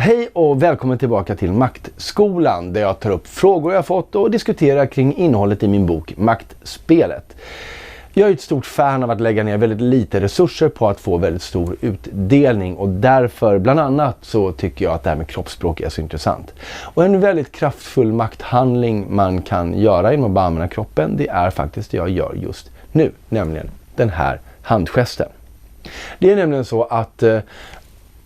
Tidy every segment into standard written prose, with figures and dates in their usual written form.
Hej och välkommen tillbaka till Maktskolan där jag tar upp frågor jag fått och diskuterar kring innehållet i min bok Maktspelet. Jag är ett stort fan av att lägga ner väldigt lite resurser på att få väldigt stor utdelning och därför bland annat så tycker jag att det här med kroppsspråk är så intressant. Och en väldigt kraftfull makthandling man kan göra genom att bara använda kroppen, det är faktiskt det jag gör just nu, nämligen den här handgesten. Det är nämligen så att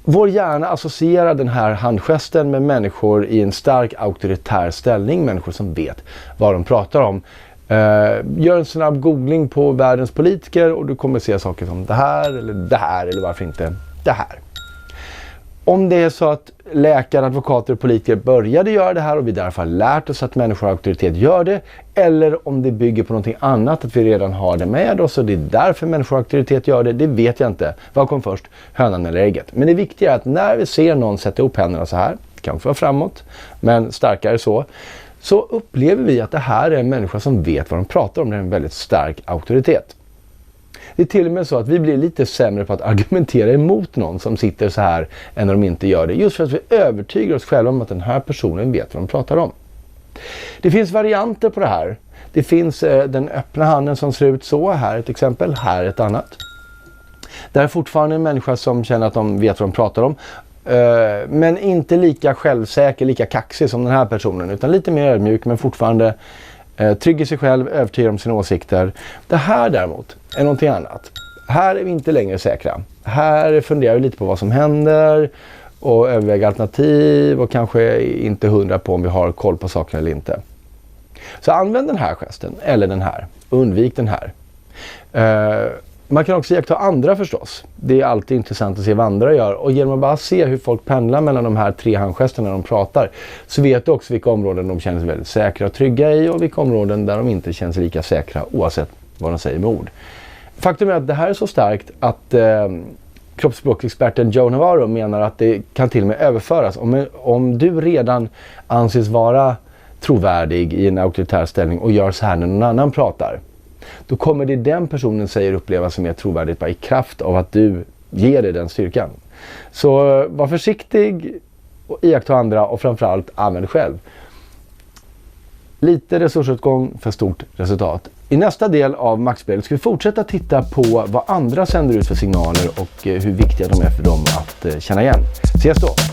vår hjärna associerar den här handgesten med människor i en stark auktoritär ställning, människor som vet vad de pratar om. Gör en snabb googling på världens politiker och du kommer se saker som det här eller varför inte det här. Om det är så att läkare, advokater och politiker började göra det här och vi därför har lärt oss att människor av auktoritet gör det, eller om det bygger på någonting annat, att vi redan har det med oss och det är därför människor av auktoritet gör det, det vet jag inte. Vad kom först, hönan eller ägget? Men det viktiga är att när vi ser någon sätta upp händerna så här, kanske vara framåt, men starkare så upplever vi att det här är en människa som vet vad de pratar om, det är en väldigt stark auktoritet. Det är till och med så att vi blir lite sämre på att argumentera emot någon som sitter så här än när de inte gör det. Just för att vi övertygar oss själva om att den här personen vet vad de pratar om. Det finns varianter på det här. Det finns den öppna handen som ser ut så, här ett exempel, här ett annat. Det är fortfarande en människa som känner att de vet vad de pratar om. Men inte lika självsäker, lika kaxig som den här personen, utan lite mer ödmjuk men fortfarande trygg i sig själv, övertygad om sina åsikter. Det här däremot är någonting annat. Här är vi inte längre säkra. Här funderar vi lite på vad som händer och överväger alternativ och kanske inte 100 på om vi har koll på saker eller inte. Så använd den här gesten eller den här. Undvik den här. Man kan också iaktta andra förstås. Det är alltid intressant att se vad andra gör. Och genom att bara se hur folk pendlar mellan de här 3 handgesterna när de pratar så vet du också vilka områden de känner sig väldigt säkra och trygga i och vilka områden där de inte känner sig lika säkra oavsett vad de säger med ord. Faktum är att det här är så starkt att kroppsspråksexperten Joe Navarro menar att det kan till och med överföras. Om du redan anses vara trovärdig i en auktoritär ställning och gör så här när någon annan pratar, då kommer det den personen säger upplevas som mer trovärdigt bara i kraft av att du ger dig den styrkan. Så var försiktig och iaktta andra och framförallt använd själv. Lite resursutgång för stort resultat. I nästa del av Maktspelet ska vi fortsätta titta på vad andra sänder ut för signaler och hur viktiga de är för dem att känna igen. Ses då!